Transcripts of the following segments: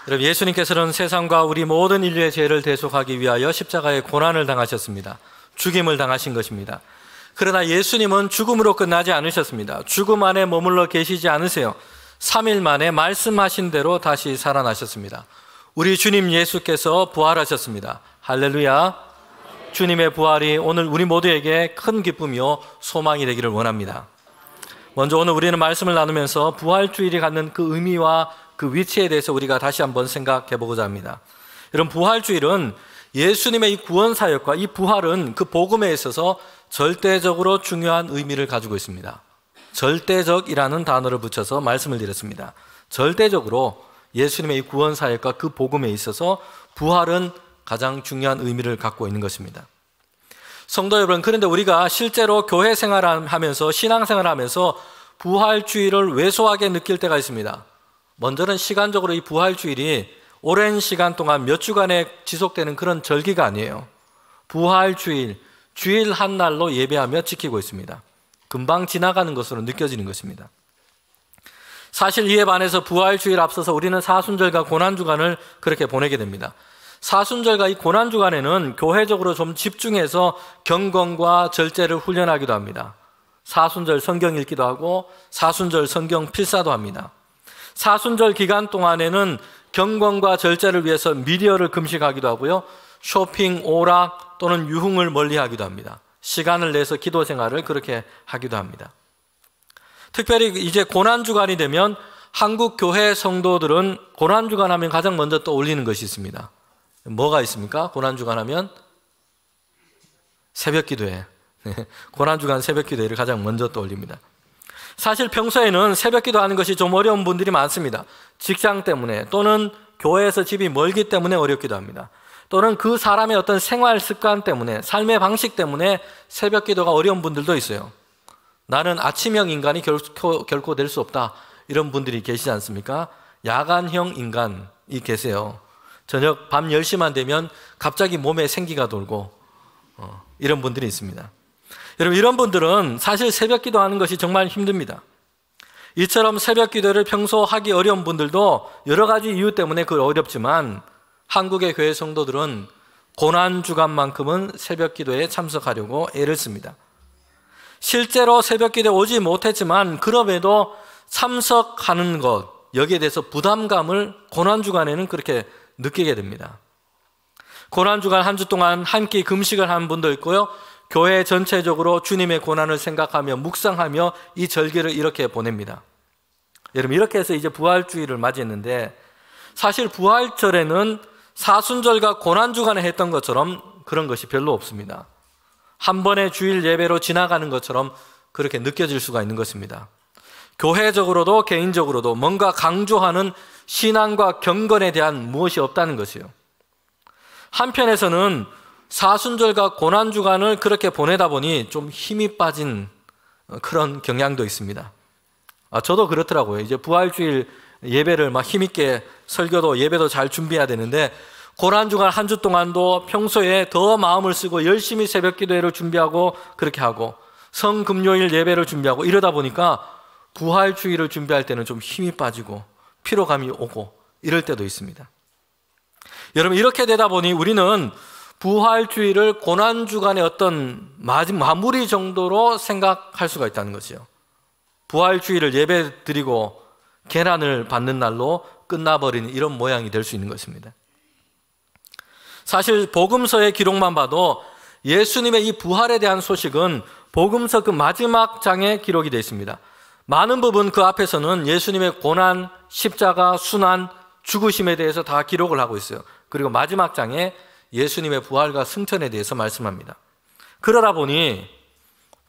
여러분, 예수님께서는 세상과 우리 모든 인류의 죄를 대속하기 위하여 십자가의 고난을 당하셨습니다. 죽임을 당하신 것입니다. 그러나 예수님은 죽음으로 끝나지 않으셨습니다. 죽음 안에 머물러 계시지 않으세요. 3일 만에 말씀하신 대로 다시 살아나셨습니다. 우리 주님 예수께서 부활하셨습니다. 할렐루야. 주님의 부활이 오늘 우리 모두에게 큰 기쁨이요 소망이 되기를 원합니다. 먼저 오늘 우리는 말씀을 나누면서 부활주일이 갖는 그 의미와 그 위치에 대해서 우리가 다시 한번 생각해 보고자 합니다. 여러분, 부활주일은 예수님의 이 구원 사역과 이 부활은 그 복음에 있어서 절대적으로 중요한 의미를 가지고 있습니다. 절대적이라는 단어를 붙여서 말씀을 드렸습니다. 절대적으로 예수님의 이 구원 사역과 그 복음에 있어서 부활은 가장 중요한 의미를 갖고 있는 것입니다. 성도 여러분, 그런데 우리가 실제로 교회 생활을 하면서 신앙생활을 하면서 부활주일을 왜소하게 느낄 때가 있습니다. 먼저는 시간적으로 이 부활주일이 오랜 시간 동안 몇 주간에 지속되는 그런 절기가 아니에요. 부활주일, 주일 한 날로 예배하며 지키고 있습니다. 금방 지나가는 것으로 느껴지는 것입니다. 사실 이에 반해서 부활주일 앞서서 우리는 사순절과 고난주간을 그렇게 보내게 됩니다. 사순절과 이 고난주간에는 교회적으로 좀 집중해서 경건과 절제를 훈련하기도 합니다. 사순절 성경 읽기도 하고 사순절 성경 필사도 합니다. 사순절 기간 동안에는 경건과 절제를 위해서 미디어를 금식하기도 하고요, 쇼핑, 오락 또는 유흥을 멀리하기도 합니다. 시간을 내서 기도 생활을 그렇게 하기도 합니다. 특별히 이제 고난주간이 되면 한국 교회 성도들은 고난주간 하면 가장 먼저 떠올리는 것이 있습니다. 뭐가 있습니까? 고난주간 하면 새벽기도회. 고난주간 새벽기도회를 가장 먼저 떠올립니다. 사실 평소에는 새벽기도 하는 것이 좀 어려운 분들이 많습니다. 직장 때문에 또는 교회에서 집이 멀기 때문에 어렵기도 합니다. 또는 그 사람의 어떤 생활 습관 때문에, 삶의 방식 때문에 새벽기도가 어려운 분들도 있어요. 나는 아침형 인간이 결코 될 수 없다, 이런 분들이 계시지 않습니까? 야간형 인간이 계세요. 저녁 밤 10시만 되면 갑자기 몸에 생기가 돌고 이런 분들이 있습니다. 여러분, 이런 분들은 사실 새벽 기도하는 것이 정말 힘듭니다. 이처럼 새벽 기도를 평소 하기 어려운 분들도 여러 가지 이유 때문에 그 어렵지만 한국의 교회 성도들은 고난주간만큼은 새벽 기도에 참석하려고 애를 씁니다. 실제로 새벽 기도에 오지 못했지만 그럼에도 참석하는 것, 여기에 대해서 부담감을 고난주간에는 그렇게 느끼게 됩니다. 고난주간 한 주 동안 한 끼 금식을 한 분도 있고요, 교회 전체적으로 주님의 고난을 생각하며 묵상하며 이 절기를 이렇게 보냅니다. 여러분, 이렇게 해서 이제 부활주일을 맞이했는데 사실 부활절에는 사순절과 고난주간에 했던 것처럼 그런 것이 별로 없습니다. 한 번의 주일 예배로 지나가는 것처럼 그렇게 느껴질 수가 있는 것입니다. 교회적으로도 개인적으로도 뭔가 강조하는 신앙과 경건에 대한 무엇이 없다는 것이요. 한편에서는 사순절과 고난주간을 그렇게 보내다 보니 좀 힘이 빠진 그런 경향도 있습니다. 저도 그렇더라고요. 이제 부활주일 예배를 막 힘있게 설교도 예배도 잘 준비해야 되는데 고난주간 한 주 동안도 평소에 더 마음을 쓰고 열심히 새벽 기도회를 준비하고 그렇게 하고 성금요일 예배를 준비하고 이러다 보니까 부활주일을 준비할 때는 좀 힘이 빠지고 피로감이 오고 이럴 때도 있습니다. 여러분, 이렇게 되다 보니 우리는 부활주일을 고난주간의 어떤 마무리 정도로 생각할 수가 있다는 것이요. 부활주일을 예배 드리고 계란을 받는 날로 끝나버리는 이런 모양이 될 수 있는 것입니다. 사실 복음서의 기록만 봐도 예수님의 이 부활에 대한 소식은 복음서 그 마지막 장에 기록이 되어 있습니다. 많은 부분 그 앞에서는 예수님의 고난, 십자가, 순환, 죽으심에 대해서 다 기록을 하고 있어요. 그리고 마지막 장에 예수님의 부활과 승천에 대해서 말씀합니다. 그러다 보니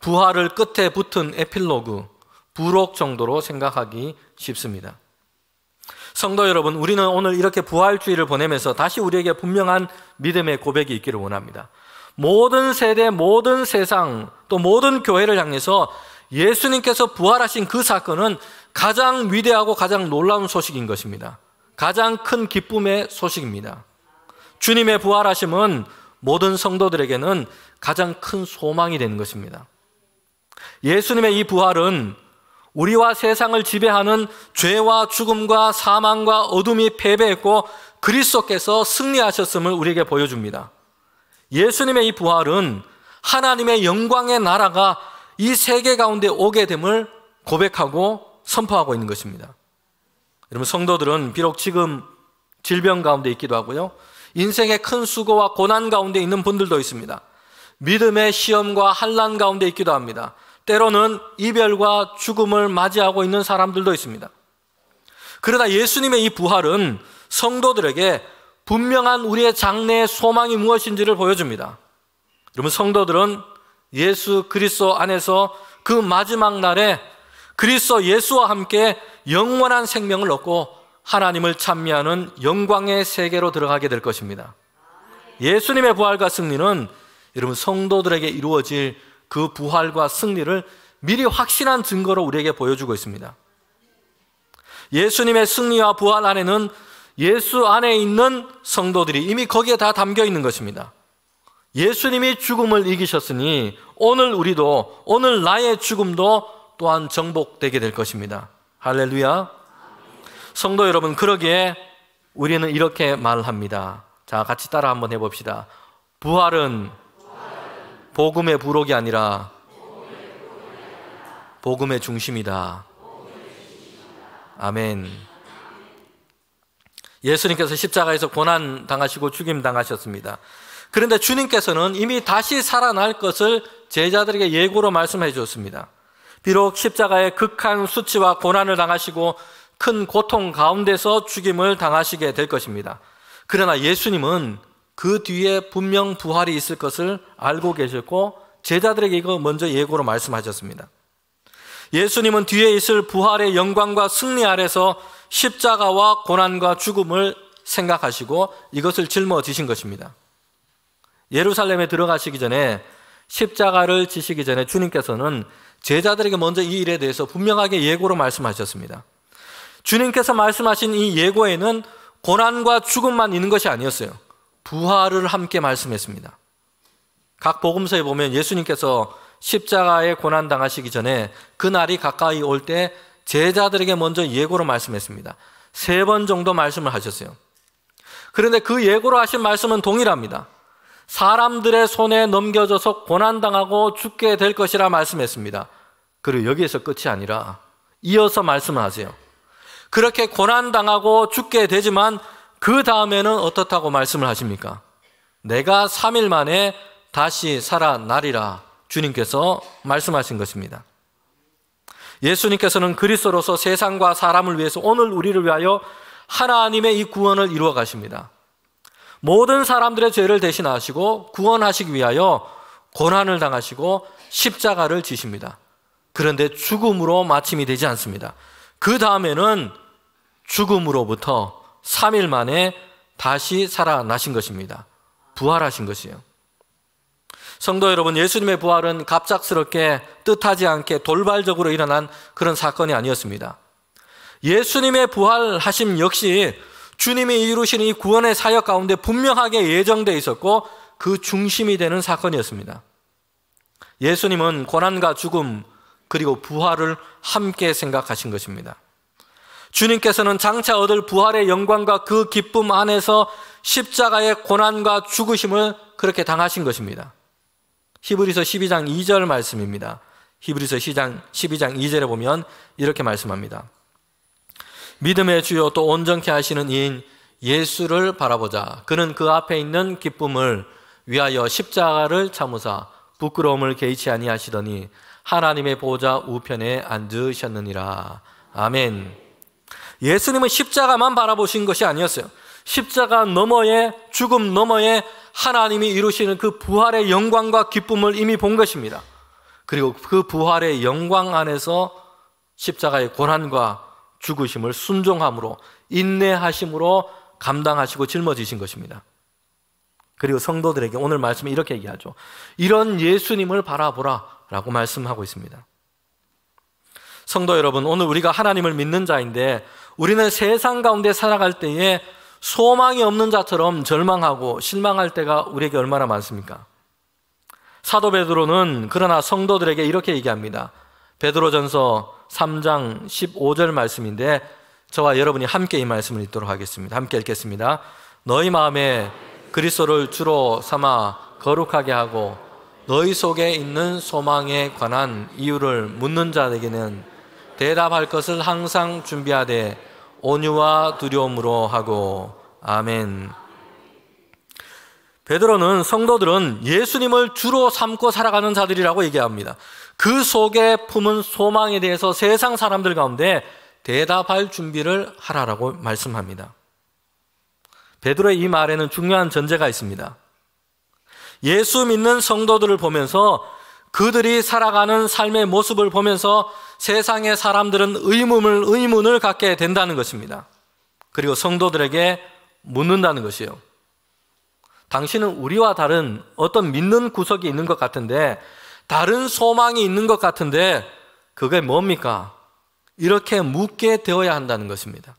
부활을 끝에 붙은 에필로그, 부록 정도로 생각하기 쉽습니다. 성도 여러분, 우리는 오늘 이렇게 부활주일을 보내면서 다시 우리에게 분명한 믿음의 고백이 있기를 원합니다. 모든 세대, 모든 세상, 또 모든 교회를 향해서 예수님께서 부활하신 그 사건은 가장 위대하고 가장 놀라운 소식인 것입니다. 가장 큰 기쁨의 소식입니다. 주님의 부활하심은 모든 성도들에게는 가장 큰 소망이 되는 것입니다. 예수님의 이 부활은 우리와 세상을 지배하는 죄와 죽음과 사망과 어둠이 패배했고 그리스도께서 승리하셨음을 우리에게 보여줍니다. 예수님의 이 부활은 하나님의 영광의 나라가 이 세계 가운데 오게 됨을 고백하고 선포하고 있는 것입니다. 여러분, 성도들은 비록 지금 질병 가운데 있기도 하고요, 인생의 큰 수고와 고난 가운데 있는 분들도 있습니다. 믿음의 시험과 환난 가운데 있기도 합니다. 때로는 이별과 죽음을 맞이하고 있는 사람들도 있습니다. 그러나 예수님의 이 부활은 성도들에게 분명한 우리의 장래의 소망이 무엇인지를 보여줍니다. 여러분, 성도들은 예수 그리스도 안에서 그 마지막 날에 그리스도 예수와 함께 영원한 생명을 얻고 하나님을 찬미하는 영광의 세계로 들어가게 될 것입니다. 예수님의 부활과 승리는 여러분, 성도들에게 이루어질 그 부활과 승리를 미리 확신한 증거로 우리에게 보여주고 있습니다. 예수님의 승리와 부활 안에는 예수 안에 있는 성도들이 이미 거기에 다 담겨 있는 것입니다. 예수님이 죽음을 이기셨으니 오늘 우리도, 오늘 나의 죽음도 또한 정복되게 될 것입니다. 할렐루야. 성도 여러분, 그러기에 우리는 이렇게 말합니다. 자, 같이 따라 한번 해봅시다. 부활은 복음의 부록이 아니라 복음의 중심이다. 아멘. 예수님께서 십자가에서 고난 당하시고 죽임 당하셨습니다. 그런데 주님께서는 이미 다시 살아날 것을 제자들에게 예고로 말씀해 주었습니다. 비록 십자가의 극한 수치와 고난을 당하시고 큰 고통 가운데서 죽임을 당하시게 될 것입니다. 그러나 예수님은 그 뒤에 분명 부활이 있을 것을 알고 계셨고 제자들에게 이거 먼저 예고로 말씀하셨습니다. 예수님은 뒤에 있을 부활의 영광과 승리 아래서 십자가와 고난과 죽음을 생각하시고 이것을 짊어지신 것입니다. 예루살렘에 들어가시기 전에, 십자가를 지시기 전에 주님께서는 제자들에게 먼저 이 일에 대해서 분명하게 예고로 말씀하셨습니다. 주님께서 말씀하신 이 예고에는 고난과 죽음만 있는 것이 아니었어요. 부활을 함께 말씀했습니다. 각 복음서에 보면 예수님께서 십자가에 고난 당하시기 전에 그 날이 가까이 올 때 제자들에게 먼저 예고로 말씀했습니다. 3번 정도 말씀을 하셨어요. 그런데 그 예고로 하신 말씀은 동일합니다. 사람들의 손에 넘겨져서 고난당하고 죽게 될 것이라 말씀했습니다. 그리고 여기에서 끝이 아니라 이어서 말씀을 하세요. 그렇게 고난당하고 죽게 되지만 그 다음에는 어떻다고 말씀을 하십니까? 내가 3일 만에 다시 살아나리라 주님께서 말씀하신 것입니다. 예수님께서는 그리스도로서 세상과 사람을 위해서 오늘 우리를 위하여 하나님의 이 구원을 이루어 가십니다. 모든 사람들의 죄를 대신하시고 구원하시기 위하여 고난을 당하시고 십자가를 지십니다. 그런데 죽음으로 마침이 되지 않습니다. 그 다음에는 죽음으로부터 3일 만에 다시 살아나신 것입니다. 부활하신 것이에요. 성도 여러분, 예수님의 부활은 갑작스럽게 뜻하지 않게 돌발적으로 일어난 그런 사건이 아니었습니다. 예수님의 부활하심 역시 주님이 이루신 이 구원의 사역 가운데 분명하게 예정되어 있었고 그 중심이 되는 사건이었습니다. 예수님은 고난과 죽음 그리고 부활을 함께 생각하신 것입니다. 주님께서는 장차 얻을 부활의 영광과 그 기쁨 안에서 십자가의 고난과 죽으심을 그렇게 당하신 것입니다. 히브리서 12장 2절 말씀입니다. 히브리서 12장 2절에 보면 이렇게 말씀합니다. 믿음의 주요 또 온전케 하시는 이인 예수를 바라보자. 그는 그 앞에 있는 기쁨을 위하여 십자가를 참으사 부끄러움을 개의치 아니하시더니 하나님의 보좌 우편에 앉으셨느니라. 아멘. 예수님은 십자가만 바라보신 것이 아니었어요. 십자가 너머에, 죽음 너머에 하나님이 이루시는 그 부활의 영광과 기쁨을 이미 본 것입니다. 그리고 그 부활의 영광 안에서 십자가의 고난과 죽으심을 순종함으로, 인내하심으로 감당하시고 짊어지신 것입니다. 그리고 성도들에게 오늘 말씀에 이렇게 얘기하죠. 이런 예수님을 바라보라 라고 말씀하고 있습니다. 성도 여러분, 오늘 우리가 하나님을 믿는 자인데 우리는 세상 가운데 살아갈 때에 소망이 없는 자처럼 절망하고 실망할 때가 우리에게 얼마나 많습니까? 사도 베드로는 그러나 성도들에게 이렇게 얘기합니다. 베드로전서 3장 15절 말씀인데 저와 여러분이 함께 이 말씀을 읽도록 하겠습니다. 함께 읽겠습니다. 너희 마음에 그리스도를 주로 삼아 거룩하게 하고 너희 속에 있는 소망에 관한 이유를 묻는 자에게는 대답할 것을 항상 준비하되 온유와 두려움으로 하고. 아멘. 베드로는 성도들은 예수님을 주로 삼고 살아가는 자들이라고 얘기합니다. 그 속에 품은 소망에 대해서 세상 사람들 가운데 대답할 준비를 하라라고 말씀합니다. 베드로의 이 말에는 중요한 전제가 있습니다. 예수 믿는 성도들을 보면서 그들이 살아가는 삶의 모습을 보면서 세상의 사람들은 의문을 갖게 된다는 것입니다. 그리고 성도들에게 묻는다는 것이에요. 당신은 우리와 다른 어떤 믿는 구석이 있는 것 같은데, 다른 소망이 있는 것 같은데 그게 뭡니까? 이렇게 묻게 되어야 한다는 것입니다.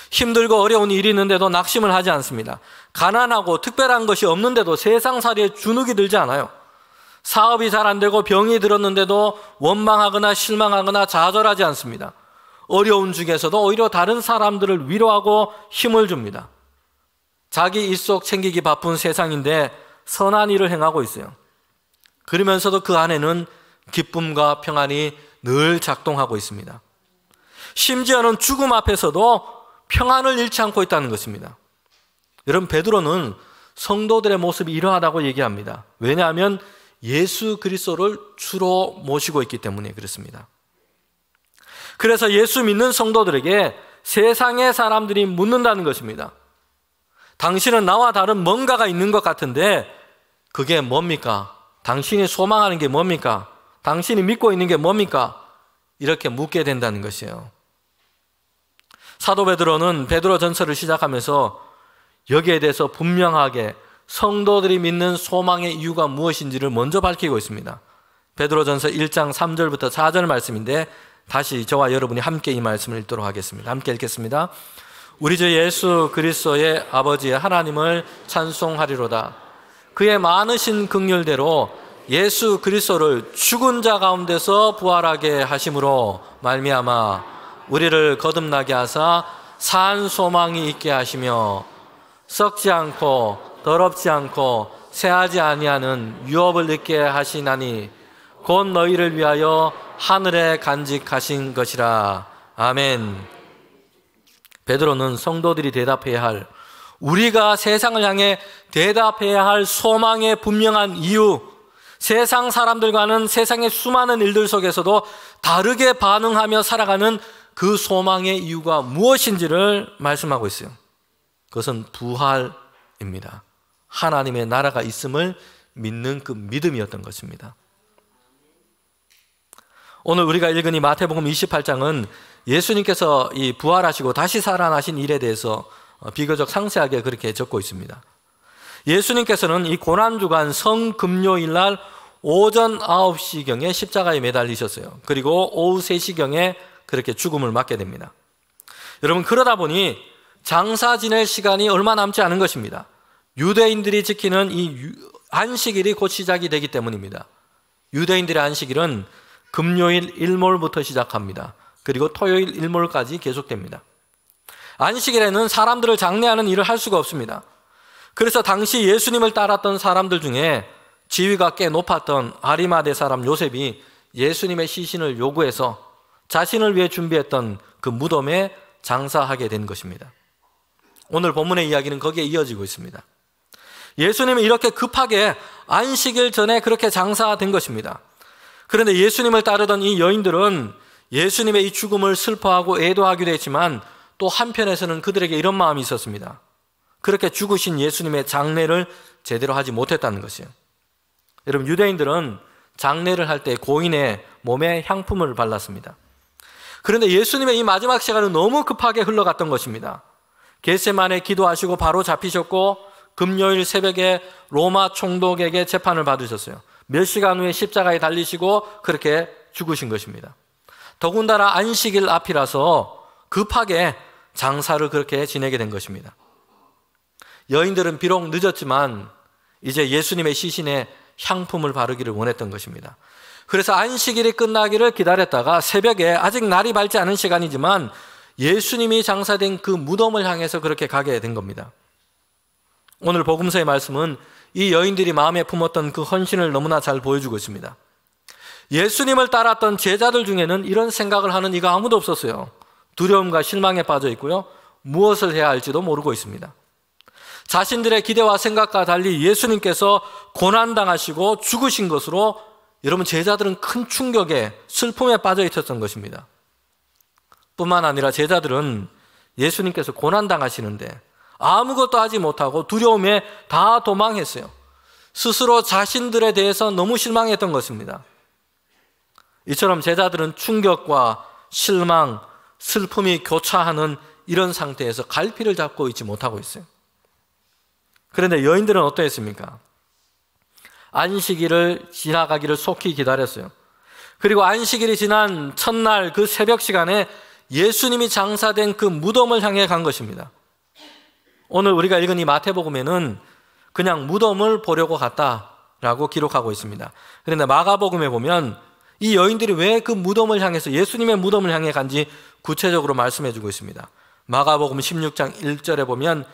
힘들고 어려운 일이 있는데도 낙심을 하지 않습니다. 가난하고 특별한 것이 없는데도 세상살이에 주눅이 들지 않아요. 사업이 잘 안 되고 병이 들었는데도 원망하거나 실망하거나 좌절하지 않습니다. 어려운 중에서도 오히려 다른 사람들을 위로하고 힘을 줍니다. 자기 일속 챙기기 바쁜 세상인데 선한 일을 행하고 있어요. 그러면서도 그 안에는 기쁨과 평안이 늘 작동하고 있습니다. 심지어는 죽음 앞에서도 평안을 잃지 않고 있다는 것입니다. 여러분, 베드로는 성도들의 모습이 이러하다고 얘기합니다. 왜냐하면 예수 그리스도를 주로 모시고 있기 때문에 그렇습니다. 그래서 예수 믿는 성도들에게 세상의 사람들이 묻는다는 것입니다. 당신은 나와 다른 뭔가가 있는 것 같은데 그게 뭡니까? 당신이 소망하는 게 뭡니까? 당신이 믿고 있는 게 뭡니까? 이렇게 묻게 된다는 것이에요. 사도 베드로는 베드로전서를 시작하면서 여기에 대해서 분명하게 성도들이 믿는 소망의 이유가 무엇인지를 먼저 밝히고 있습니다. 베드로전서 1장 3절부터 4절 말씀인데 다시 저와 여러분이 함께 이 말씀을 읽도록 하겠습니다. 함께 읽겠습니다. 우리 주 예수 그리스도의 아버지 하나님을 찬송하리로다. 그의 많으신 긍휼대로 예수 그리스도를 죽은 자 가운데서 부활하게 하심으로 말미암아 우리를 거듭나게 하사 산 소망이 있게 하시며 썩지 않고 더럽지 않고 새하지 아니하는 유업을 얻게 하시나니 곧 너희를 위하여 하늘에 간직하신 것이라. 아멘. 베드로는 성도들이 대답해야 할, 우리가 세상을 향해 대답해야 할 소망의 분명한 이유, 세상 사람들과는 세상의 수많은 일들 속에서도 다르게 반응하며 살아가는 그 소망의 이유가 무엇인지를 말씀하고 있어요. 그것은 부활입니다. 하나님의 나라가 있음을 믿는 그 믿음이었던 것입니다. 오늘 우리가 읽은 이 마태복음 28장은 예수님께서 이 부활하시고 다시 살아나신 일에 대해서 비교적 상세하게 그렇게 적고 있습니다. 예수님께서는 이 고난주간 성금요일 날 오전 9시경에 십자가에 매달리셨어요. 그리고 오후 3시경에 그렇게 죽음을 맞게 됩니다. 여러분, 그러다 보니 장사 지낼 시간이 얼마 남지 않은 것입니다. 유대인들이 지키는 이 안식일이 곧 시작이 되기 때문입니다. 유대인들의 안식일은 금요일 일몰부터 시작합니다. 그리고 토요일 일몰까지 계속됩니다. 안식일에는 사람들을 장례하는 일을 할 수가 없습니다. 그래서 당시 예수님을 따랐던 사람들 중에 지위가 꽤 높았던 아리마대 사람 요셉이 예수님의 시신을 요구해서 자신을 위해 준비했던 그 무덤에 장사하게 된 것입니다. 오늘 본문의 이야기는 거기에 이어지고 있습니다. 예수님은 이렇게 급하게 안식일 전에 그렇게 장사된 것입니다. 그런데 예수님을 따르던 이 여인들은 예수님의 이 죽음을 슬퍼하고 애도하기도 했지만 또 한편에서는 그들에게 이런 마음이 있었습니다. 그렇게 죽으신 예수님의 장례를 제대로 하지 못했다는 것이에요. 여러분, 유대인들은 장례를 할 때 고인의 몸에 향품을 발랐습니다. 그런데 예수님의 이 마지막 시간은 너무 급하게 흘러갔던 것입니다. 겟세마네 기도하시고 바로 잡히셨고 금요일 새벽에 로마 총독에게 재판을 받으셨어요. 몇 시간 후에 십자가에 달리시고 그렇게 죽으신 것입니다. 더군다나 안식일 앞이라서 급하게 장사를 그렇게 지내게 된 것입니다. 여인들은 비록 늦었지만 이제 예수님의 시신에 향품을 바르기를 원했던 것입니다. 그래서 안식일이 끝나기를 기다렸다가 새벽에 아직 날이 밝지 않은 시간이지만 예수님이 장사된 그 무덤을 향해서 그렇게 가게 된 겁니다. 오늘 복음서의 말씀은 이 여인들이 마음에 품었던 그 헌신을 너무나 잘 보여주고 있습니다. 예수님을 따랐던 제자들 중에는 이런 생각을 하는 이가 아무도 없었어요. 두려움과 실망에 빠져 있고요, 무엇을 해야 할지도 모르고 있습니다. 자신들의 기대와 생각과 달리 예수님께서 고난당하시고 죽으신 것으로 여러분, 제자들은 큰 충격에, 슬픔에 빠져 있었던 것입니다. 뿐만 아니라 제자들은 예수님께서 고난당하시는데 아무것도 하지 못하고 두려움에 다 도망했어요. 스스로 자신들에 대해서 너무 실망했던 것입니다. 이처럼 제자들은 충격과 실망, 슬픔이 교차하는 이런 상태에서 갈피를 잡고 있지 못하고 있어요. 그런데 여인들은 어떠했습니까? 안식일을 지나가기를 속히 기다렸어요. 그리고 안식일이 지난 첫날 그 새벽 시간에 예수님이 장사된 그 무덤을 향해 간 것입니다. 오늘 우리가 읽은 이 마태복음에는 그냥 무덤을 보려고 갔다라고 기록하고 있습니다. 그런데 마가복음에 보면 이 여인들이 왜 그 무덤을 향해서, 예수님의 무덤을 향해 간지 구체적으로 말씀해 주고 있습니다. 마가복음 16장 1절에 보면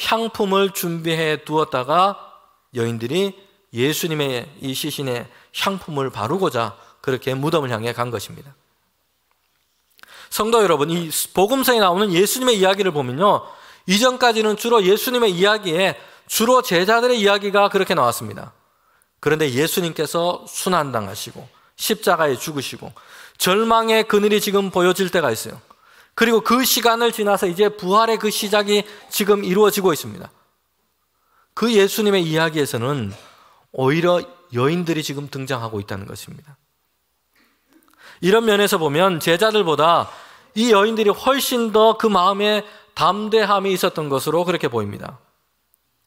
향품을 준비해 두었다가 여인들이 예수님의 이 시신에 향품을 바르고자 그렇게 무덤을 향해 간 것입니다. 성도 여러분, 이 복음서에 나오는 예수님의 이야기를 보면요, 이전까지는 주로 예수님의 이야기에 주로 제자들의 이야기가 그렇게 나왔습니다. 그런데 예수님께서 순환당하시고 십자가에 죽으시고 절망의 그늘이 지금 보여질 때가 있어요. 그리고 그 시간을 지나서 이제 부활의 그 시작이 지금 이루어지고 있습니다. 그 예수님의 이야기에서는 오히려 여인들이 지금 등장하고 있다는 것입니다. 이런 면에서 보면 제자들보다 이 여인들이 훨씬 더 그 마음에 담대함이 있었던 것으로 그렇게 보입니다.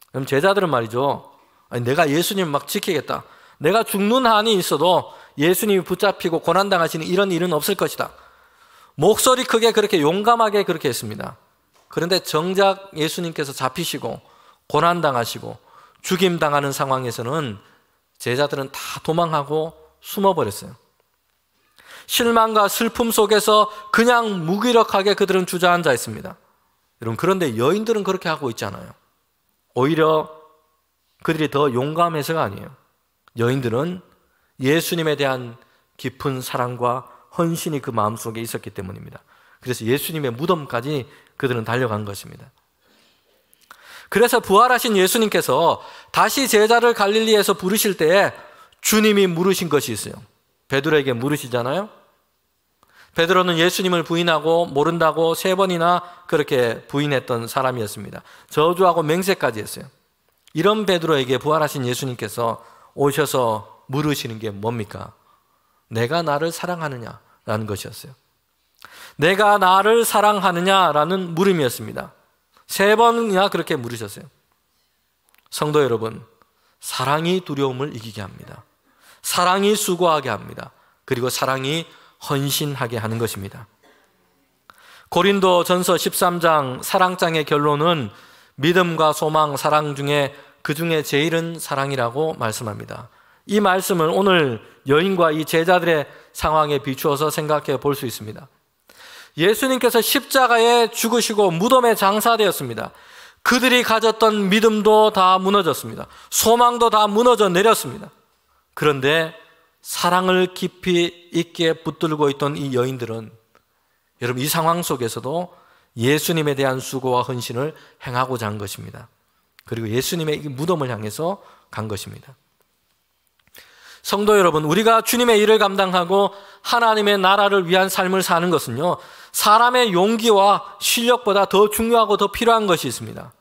그럼 제자들은 말이죠, 아니, 내가 예수님 막 지키겠다, 내가 죽는 한이 있어도 예수님이 붙잡히고 고난당하시는 이런 일은 없을 것이다, 목소리 크게 그렇게 용감하게 그렇게 했습니다. 그런데 정작 예수님께서 잡히시고 고난당하시고 죽임당하는 상황에서는 제자들은 다 도망하고 숨어버렸어요. 실망과 슬픔 속에서 그냥 무기력하게 그들은 주저앉아 있습니다. 여러분, 그런데 여인들은 그렇게 하고 있잖아요. 오히려 그들이 더 용감해서가 아니에요. 여인들은 예수님에 대한 깊은 사랑과 헌신이 그 마음속에 있었기 때문입니다. 그래서 예수님의 무덤까지 그들은 달려간 것입니다. 그래서 부활하신 예수님께서 다시 제자를 갈릴리에서 부르실 때에 주님이 물으신 것이 있어요. 베드로에게 물으시잖아요. 베드로는 예수님을 부인하고 모른다고 3번이나 그렇게 부인했던 사람이었습니다. 저주하고 맹세까지 했어요. 이런 베드로에게 부활하신 예수님께서 오셔서 물으시는 게 뭡니까? 내가 나를 사랑하느냐라는 것이었어요. 내가 나를 사랑하느냐라는 물음이었습니다. 3번이나 그렇게 물으셨어요. 성도 여러분, 사랑이 두려움을 이기게 합니다. 사랑이 수고하게 합니다. 그리고 사랑이 헌신하게 하는 것입니다. 고린도전서 13장 사랑장의 결론은 믿음과 소망, 사랑 중에 그 중에 제일은 사랑이라고 말씀합니다. 이 말씀을 오늘 여인과 이 제자들의 상황에 비추어서 생각해 볼 수 있습니다. 예수님께서 십자가에 죽으시고 무덤에 장사되었습니다. 그들이 가졌던 믿음도 다 무너졌습니다. 소망도 다 무너져 내렸습니다. 그런데 사랑을 깊이 있게 붙들고 있던 이 여인들은 여러분, 이 상황 속에서도 예수님에 대한 수고와 헌신을 행하고자 한 것입니다. 그리고 예수님의 이 무덤을 향해서 간 것입니다. 성도 여러분, 우리가 주님의 일을 감당하고 하나님의 나라를 위한 삶을 사는 것은요, 사람의 용기와 실력보다 더 중요하고 더 필요한 것이 있습니다.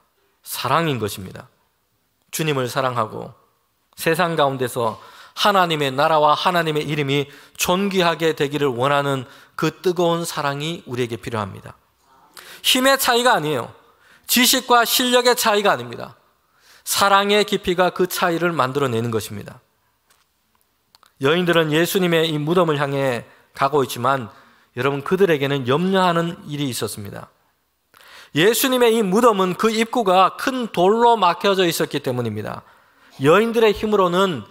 사랑인 것입니다. 주님을 사랑하고 세상 가운데서 하나님의 나라와 하나님의 이름이 존귀하게 되기를 원하는 그 뜨거운 사랑이 우리에게 필요합니다. 힘의 차이가 아니에요. 지식과 실력의 차이가 아닙니다. 사랑의 깊이가 그 차이를 만들어내는 것입니다. 여인들은 예수님의 이 무덤을 향해 가고 있지만 여러분, 그들에게는 염려하는 일이 있었습니다. 예수님의 이 무덤은 그 입구가 큰 돌로 막혀져 있었기 때문입니다. 여인들의 힘으로는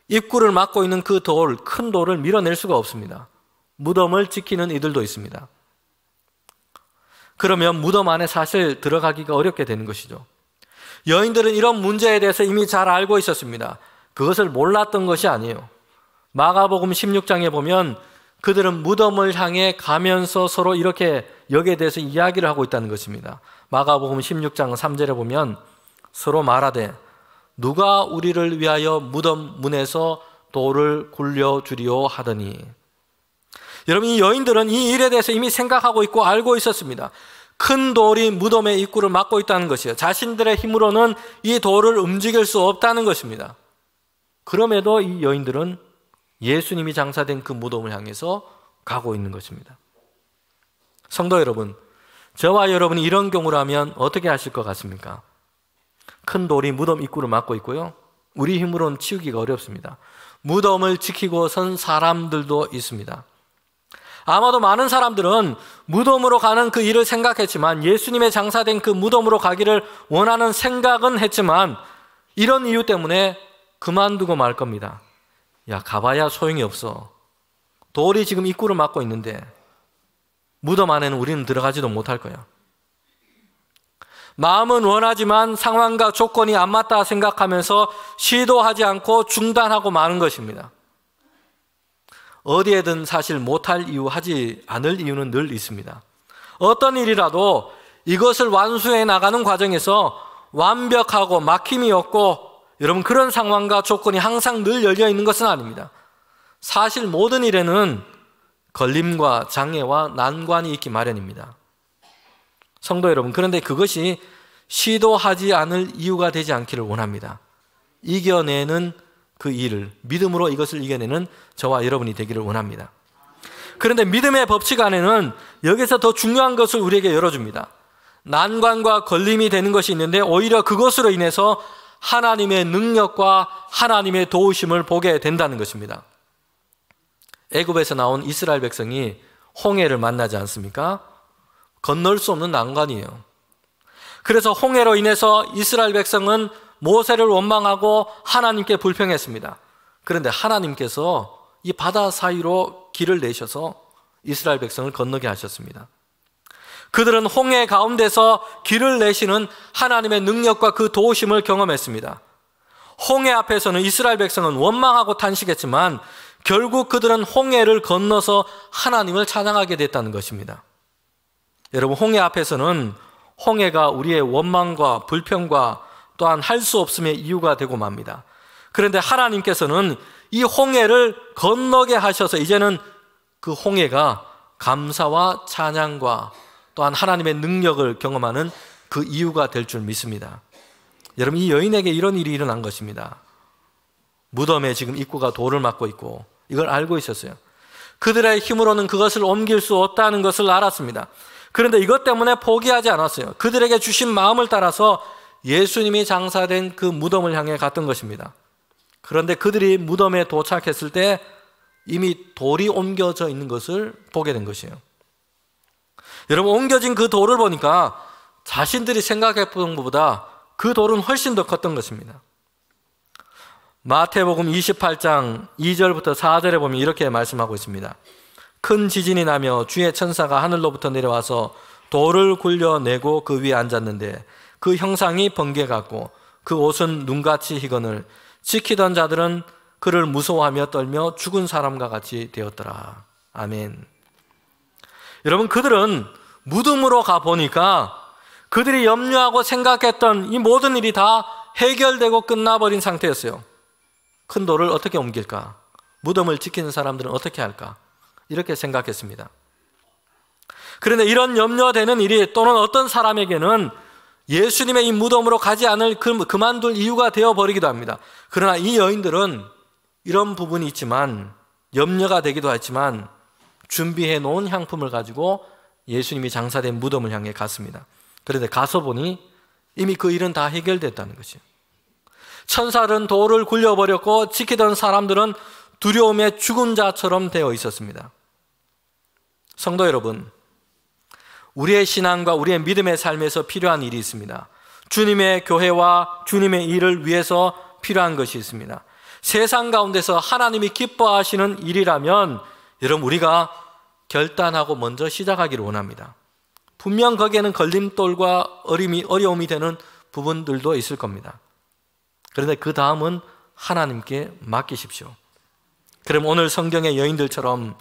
입구를 막고 있는 그 큰 돌을 밀어낼 수가 없습니다. 무덤을 지키는 이들도 있습니다. 그러면 무덤 안에 사실 들어가기가 어렵게 되는 것이죠. 여인들은 이런 문제에 대해서 이미 잘 알고 있었습니다. 그것을 몰랐던 것이 아니에요. 마가복음 16장에 보면 그들은 무덤을 향해 가면서 서로 이렇게 여기에 대해서 이야기를 하고 있다는 것입니다. 마가복음 16장 3절에 보면 서로 말하되 누가 우리를 위하여 무덤 문에서 돌을 굴려주리오 하더니. 여러분, 이 여인들은 이 일에 대해서 이미 생각하고 있고 알고 있었습니다. 큰 돌이 무덤의 입구를 막고 있다는 것이에요. 자신들의 힘으로는 이 돌을 움직일 수 없다는 것입니다. 그럼에도 이 여인들은 예수님이 장사된 그 무덤을 향해서 가고 있는 것입니다. 성도 여러분, 저와 여러분이 이런 경우라면 어떻게 하실 것 같습니까? 큰 돌이 무덤 입구를 막고 있고요. 우리 힘으로는 치우기가 어렵습니다. 무덤을 지키고 선 사람들도 있습니다. 아마도 많은 사람들은 무덤으로 가는 그 일을 생각했지만, 예수님의 장사된 그 무덤으로 가기를 원하는 생각은 했지만 이런 이유 때문에 그만두고 말 겁니다. 야, 가봐야 소용이 없어. 돌이 지금 입구를 막고 있는데 무덤 안에는 우리는 들어가지도 못할 거야. 마음은 원하지만 상황과 조건이 안 맞다 생각하면서 시도하지 않고 중단하고 마는 것입니다. 어디에든 사실 못할 이유, 하지 않을 이유는 늘 있습니다. 어떤 일이라도 이것을 완수해 나가는 과정에서 완벽하고 막힘이 없고, 여러분, 그런 상황과 조건이 항상 늘 열려 있는 것은 아닙니다. 사실 모든 일에는 걸림과 장애와 난관이 있기 마련입니다. 성도 여러분, 그런데 그것이 시도하지 않을 이유가 되지 않기를 원합니다. 이겨내는 그 일을, 믿음으로 이것을 이겨내는 저와 여러분이 되기를 원합니다. 그런데 믿음의 법칙 안에는 여기서 더 중요한 것을 우리에게 열어줍니다. 난관과 걸림이 되는 것이 있는데 오히려 그것으로 인해서 하나님의 능력과 하나님의 도우심을 보게 된다는 것입니다. 애굽에서 나온 이스라엘 백성이 홍해를 만나지 않습니까? 건널 수 없는 난관이에요. 그래서 홍해로 인해서 이스라엘 백성은 모세를 원망하고 하나님께 불평했습니다. 그런데 하나님께서 이 바다 사이로 길을 내셔서 이스라엘 백성을 건너게 하셨습니다. 그들은 홍해 가운데서 길을 내시는 하나님의 능력과 그 도우심을 경험했습니다. 홍해 앞에서는 이스라엘 백성은 원망하고 탄식했지만 결국 그들은 홍해를 건너서 하나님을 찬양하게 됐다는 것입니다. 여러분, 홍해 앞에서는 홍해가 우리의 원망과 불평과 또한 할 수 없음의 이유가 되고 맙니다. 그런데 하나님께서는 이 홍해를 건너게 하셔서 이제는 그 홍해가 감사와 찬양과 또한 하나님의 능력을 경험하는 그 이유가 될 줄 믿습니다. 여러분, 이 여인에게 이런 일이 일어난 것입니다. 무덤에 지금 입구가 돌을 막고 있고 이걸 알고 있었어요. 그들의 힘으로는 그것을 옮길 수 없다는 것을 알았습니다. 그런데 이것 때문에 포기하지 않았어요. 그들에게 주신 마음을 따라서 예수님이 장사된 그 무덤을 향해 갔던 것입니다. 그런데 그들이 무덤에 도착했을 때 이미 돌이 옮겨져 있는 것을 보게 된 것이에요. 여러분, 옮겨진 그 돌을 보니까 자신들이 생각했던 것보다 그 돌은 훨씬 더 컸던 것입니다. 마태복음 28장 2절부터 4절에 보면 이렇게 말씀하고 있습니다. 큰 지진이 나며 주의 천사가 하늘로부터 내려와서 돌을 굴려내고 그 위에 앉았는데 그 형상이 번개 같고 그 옷은 눈같이 희건을 지키던 자들은 그를 무서워하며 떨며 죽은 사람과 같이 되었더라. 아멘. 여러분, 그들은 무덤으로 가보니까 그들이 염려하고 생각했던 이 모든 일이 다 해결되고 끝나버린 상태였어요. 큰 돌을 어떻게 옮길까? 무덤을 지키는 사람들은 어떻게 할까? 이렇게 생각했습니다. 그런데 이런 염려되는 일이 또는 어떤 사람에게는 예수님의 이 무덤으로 가지 않을 그만둘 이유가 되어버리기도 합니다. 그러나 이 여인들은 이런 부분이 있지만, 염려가 되기도 했지만 준비해 놓은 향품을 가지고 예수님이 장사된 무덤을 향해 갔습니다. 그런데 가서 보니 이미 그 일은 다 해결됐다는 것이에요. 천사들은 돌을 굴려버렸고 지키던 사람들은 두려움에 죽은 자처럼 되어 있었습니다. 성도 여러분, 우리의 신앙과 우리의 믿음의 삶에서 필요한 일이 있습니다. 주님의 교회와 주님의 일을 위해서 필요한 것이 있습니다. 세상 가운데서 하나님이 기뻐하시는 일이라면 여러분 우리가 결단하고 먼저 시작하기를 원합니다. 분명 거기에는 걸림돌과 어려움이 되는 부분들도 있을 겁니다. 그런데 그 다음은 하나님께 맡기십시오. 그럼 오늘 성경의 여인들처럼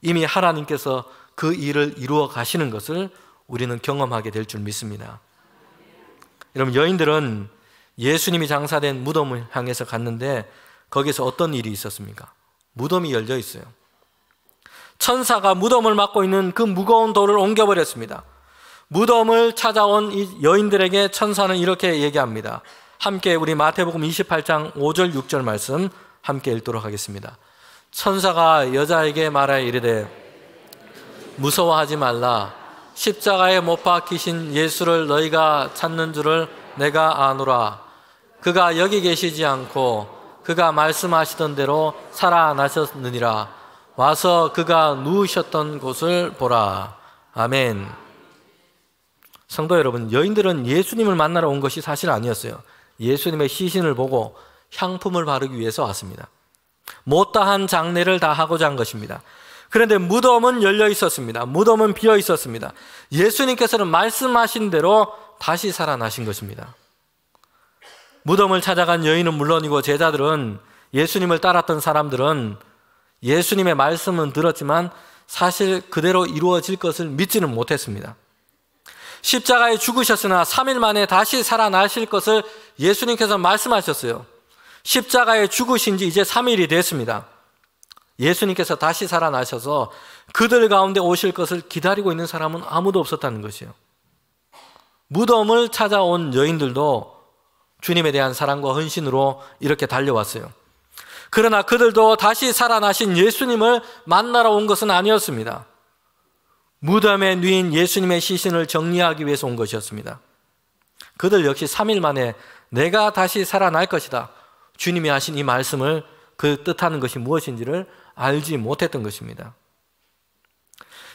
이미 하나님께서 그 일을 이루어 가시는 것을 우리는 경험하게 될 줄 믿습니다. 여러분, 여인들은 예수님이 장사된 무덤을 향해서 갔는데 거기서 어떤 일이 있었습니까? 무덤이 열려 있어요. 천사가 무덤을 막고 있는 그 무거운 돌을 옮겨버렸습니다. 무덤을 찾아온 이 여인들에게 천사는 이렇게 얘기합니다. 함께 우리 마태복음 28장 5절 6절 말씀 함께 읽도록 하겠습니다. 천사가 여자에게 말하여 이르되 무서워하지 말라. 십자가에 못 박히신 예수를 너희가 찾는 줄을 내가 아노라. 그가 여기 계시지 않고 그가 말씀하시던 대로 살아나셨느니라. 와서 그가 누우셨던 곳을 보라. 아멘. 성도 여러분, 여인들은 예수님을 만나러 온 것이 사실 아니었어요. 예수님의 시신을 보고 향품을 바르기 위해서 왔습니다. 못다한 장례를 다 하고자 한 것입니다. 그런데 무덤은 열려 있었습니다. 무덤은 비어 있었습니다. 예수님께서는 말씀하신 대로 다시 살아나신 것입니다. 무덤을 찾아간 여인은 물론이고 제자들은, 예수님을 따랐던 사람들은 예수님의 말씀은 들었지만 사실 그대로 이루어질 것을 믿지는 못했습니다. 십자가에 죽으셨으나 3일 만에 다시 살아나실 것을 예수님께서 말씀하셨어요. 십자가에 죽으신 지 이제 3일이 됐습니다. 예수님께서 다시 살아나셔서 그들 가운데 오실 것을 기다리고 있는 사람은 아무도 없었다는 것이에요. 무덤을 찾아온 여인들도 주님에 대한 사랑과 헌신으로 이렇게 달려왔어요. 그러나 그들도 다시 살아나신 예수님을 만나러 온 것은 아니었습니다. 무덤에 누인 예수님의 시신을 정리하기 위해서 온 것이었습니다. 그들 역시 3일 만에 내가 다시 살아날 것이다, 주님이 하신 이 말씀을, 그 뜻하는 것이 무엇인지를 알지 못했던 것입니다.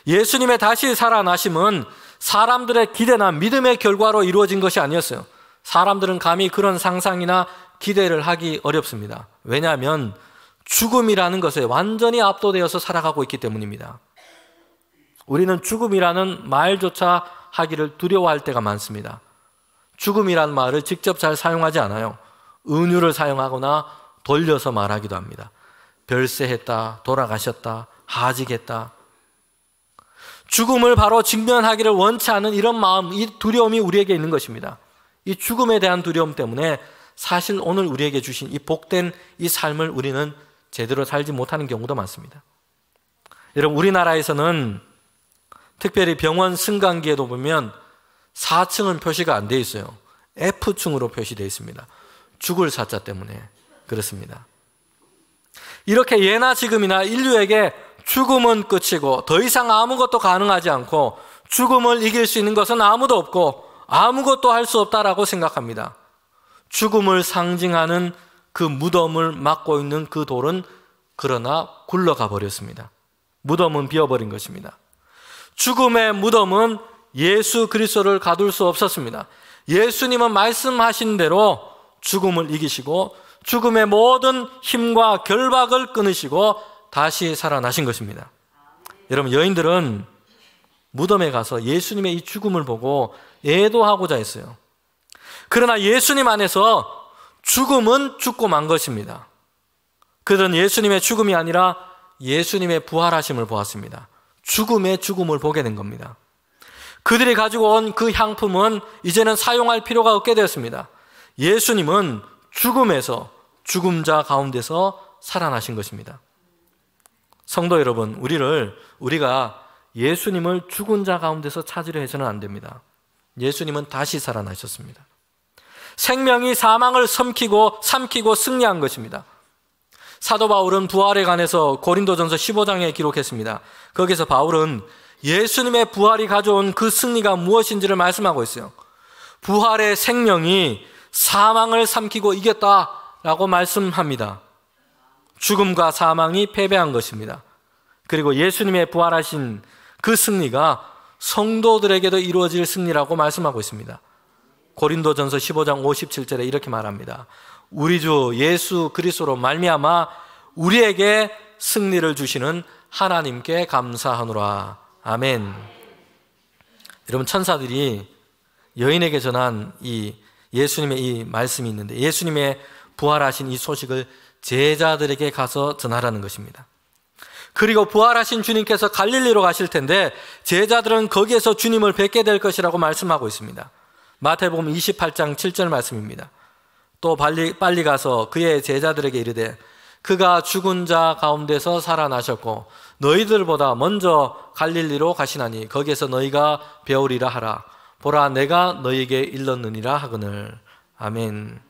예수님의 다시 살아나심은 사람들의 기대나 믿음의 결과로 이루어진 것이 아니었어요. 사람들은 감히 그런 상상이나 기대를 하기 어렵습니다. 왜냐하면 죽음이라는 것에 완전히 압도되어서 살아가고 있기 때문입니다. 우리는 죽음이라는 말조차 하기를 두려워할 때가 많습니다. 죽음이라는 말을 직접 잘 사용하지 않아요. 은유를 사용하거나 돌려서 말하기도 합니다. 별세했다, 돌아가셨다, 하직했다. 죽음을 바로 직면하기를 원치 않은 이런 마음, 이 두려움이 우리에게 있는 것입니다. 이 죽음에 대한 두려움 때문에 사실 오늘 우리에게 주신 이 복된 이 삶을 우리는 제대로 살지 못하는 경우도 많습니다. 여러분, 우리나라에서는 특별히 병원 승강기에도 보면 4층은 표시가 안 돼 있어요. F층으로 표시되어 있습니다. 죽을 사자 때문에 그렇습니다. 이렇게 예나 지금이나 인류에게 죽음은 끝이고 더 이상 아무것도 가능하지 않고 죽음을 이길 수 있는 것은 아무도 없고 아무것도 할 수 없다라고 생각합니다. 죽음을 상징하는 그 무덤을 막고 있는 그 돌은 그러나 굴러가 버렸습니다. 무덤은 비어버린 것입니다. 죽음의 무덤은 예수 그리스도를 가둘 수 없었습니다. 예수님은 말씀하신 대로 죽음을 이기시고 죽음의 모든 힘과 결박을 끊으시고 다시 살아나신 것입니다. 여러분, 여인들은 무덤에 가서 예수님의 이 죽음을 보고 애도하고자 했어요. 그러나 예수님 안에서 죽음은 죽고 만 것입니다. 그들은 예수님의 죽음이 아니라 예수님의 부활하심을 보았습니다. 죽음의 죽음을 보게 된 겁니다. 그들이 가지고 온 그 향품은 이제는 사용할 필요가 없게 되었습니다. 예수님은 죽음에서, 죽음자 가운데서 살아나신 것입니다. 성도 여러분, 우리가 예수님을 죽은 자 가운데서 찾으려 해서는 안 됩니다. 예수님은 다시 살아나셨습니다. 생명이 사망을 삼키고 승리한 것입니다. 사도 바울은 부활에 관해서 고린도전서 15장에 기록했습니다. 거기서 바울은 예수님의 부활이 가져온 그 승리가 무엇인지를 말씀하고 있어요. 부활의 생명이 사망을 삼키고 이겼다라고 말씀합니다. 죽음과 사망이 패배한 것입니다. 그리고 예수님의 부활하신 그 승리가 성도들에게도 이루어질 승리라고 말씀하고 있습니다. 고린도전서 15장 57절에 이렇게 말합니다. 우리 주 예수 그리스도로 말미암아 우리에게 승리를 주시는 하나님께 감사하노라. 아멘. 여러분, 천사들이 여인에게 전한 이 예수님의 이 말씀이 있는데, 예수님의 부활하신 이 소식을 제자들에게 가서 전하라는 것입니다. 그리고 부활하신 주님께서 갈릴리로 가실 텐데 제자들은 거기에서 주님을 뵙게 될 것이라고 말씀하고 있습니다. 마태복음 28장 7절 말씀입니다. 또 빨리 가서 그의 제자들에게 이르되 그가 죽은 자 가운데서 살아나셨고 너희들보다 먼저 갈릴리로 가시나니 거기에서 너희가 배우리라 하라. 보라, 내가 너희에게 일렀느니라 하거늘. 아멘.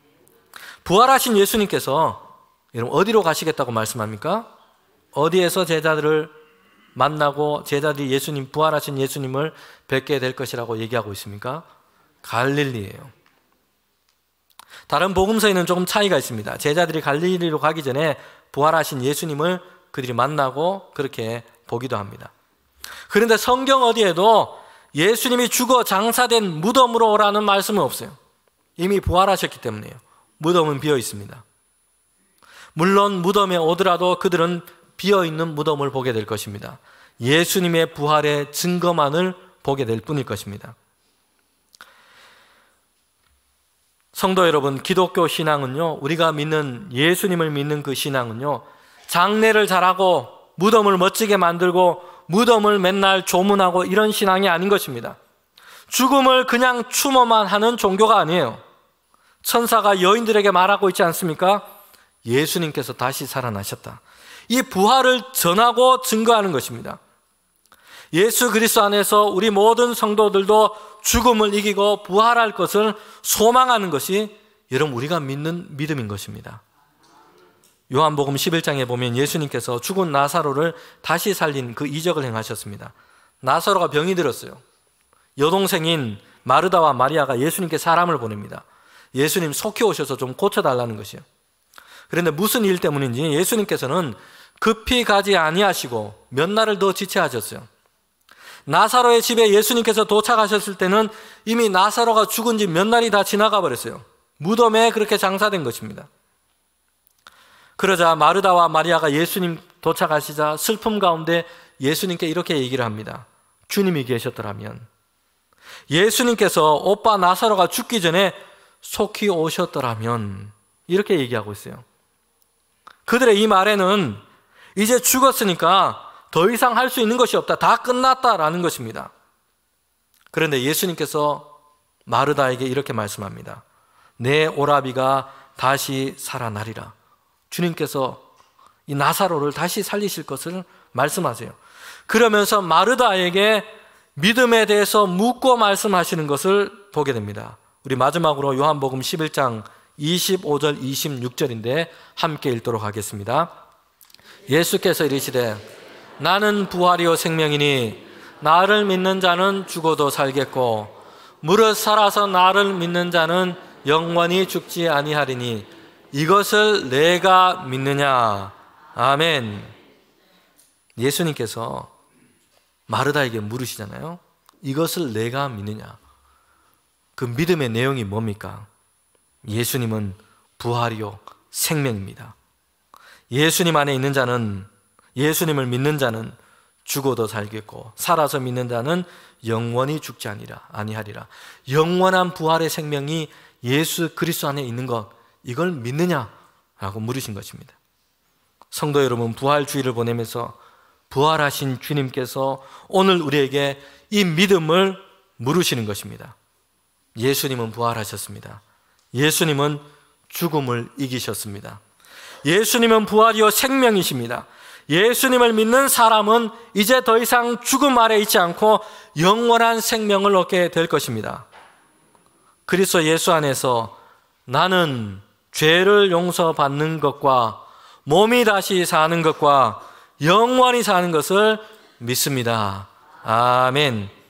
부활하신 예수님께서 여러분 어디로 가시겠다고 말씀합니까? 어디에서 제자들을 만나고 제자들이 예수님, 부활하신 예수님을 뵙게 될 것이라고 얘기하고 있습니까? 갈릴리예요. 다른 복음서에는 조금 차이가 있습니다. 제자들이 갈릴리로 가기 전에 부활하신 예수님을 그들이 만나고 그렇게 보기도 합니다. 그런데 성경 어디에도 예수님이 죽어 장사된 무덤으로 오라는 말씀은 없어요. 이미 부활하셨기 때문에요. 무덤은 비어 있습니다. 물론 무덤에 오더라도 그들은 비어있는 무덤을 보게 될 것입니다. 예수님의 부활의 증거만을 보게 될 뿐일 것입니다. 성도 여러분, 기독교 신앙은요, 우리가 믿는 예수님을 믿는 그 신앙은요, 장례를 잘하고 무덤을 멋지게 만들고 무덤을 맨날 조문하고 이런 신앙이 아닌 것입니다. 죽음을 그냥 추모만 하는 종교가 아니에요. 천사가 여인들에게 말하고 있지 않습니까? 예수님께서 다시 살아나셨다. 이 부활을 전하고 증거하는 것입니다. 예수 그리스도 안에서 우리 모든 성도들도 죽음을 이기고 부활할 것을 소망하는 것이 여러분 우리가 믿는 믿음인 것입니다. 요한복음 11장에 보면 예수님께서 죽은 나사로를 다시 살린 그 이적을 행하셨습니다. 나사로가 병이 들었어요. 여동생인 마르다와 마리아가 예수님께 사람을 보냅니다. 예수님 속히 오셔서 좀 고쳐달라는 것이요. 그런데 무슨 일 때문인지 예수님께서는 급히 가지 아니하시고 몇 날을 더 지체하셨어요. 나사로의 집에 예수님께서 도착하셨을 때는 이미 나사로가 죽은 지 몇 날이 다 지나가 버렸어요. 무덤에 그렇게 장사된 것입니다. 그러자 마르다와 마리아가 예수님 도착하시자 슬픔 가운데 예수님께 이렇게 얘기를 합니다. 주님이 계셨더라면, 예수님께서 오빠 나사로가 죽기 전에 속히 오셨더라면, 이렇게 얘기하고 있어요. 그들의 이 말에는 이제 죽었으니까 더 이상 할 수 있는 것이 없다, 다 끝났다라는 것입니다. 그런데 예수님께서 마르다에게 이렇게 말씀합니다. 내 오라비가 다시 살아나리라. 주님께서 이 나사로를 다시 살리실 것을 말씀하세요. 그러면서 마르다에게 믿음에 대해서 묻고 말씀하시는 것을 보게 됩니다. 우리 마지막으로 요한복음 11장 25절 26절인데 함께 읽도록 하겠습니다. 예수께서 이르시되 나는 부활이요 생명이니 나를 믿는 자는 죽어도 살겠고 무릇 살아서 나를 믿는 자는 영원히 죽지 아니하리니 이것을 내가 믿느냐. 아멘. 예수님께서 마르다에게 물으시잖아요. 이것을 내가 믿느냐. 그 믿음의 내용이 뭡니까? 예수님은 부활이요 생명입니다. 예수님 안에 있는 자는, 예수님을 믿는 자는 죽어도 살겠고 살아서 믿는 자는 영원히 죽지 아니하리라. 영원한 부활의 생명이 예수 그리스도 안에 있는 것, 이걸 믿느냐라고 물으신 것입니다. 성도 여러분, 부활주의를 보내면서 부활하신 주님께서 오늘 우리에게 이 믿음을 물으시는 것입니다. 예수님은 부활하셨습니다. 예수님은 죽음을 이기셨습니다. 예수님은 부활이요 생명이십니다. 예수님을 믿는 사람은 이제 더 이상 죽음 아래 있지 않고 영원한 생명을 얻게 될 것입니다. 그리스도 예수 안에서 나는 죄를 용서받는 것과 몸이 다시 사는 것과 영원히 사는 것을 믿습니다. 아멘.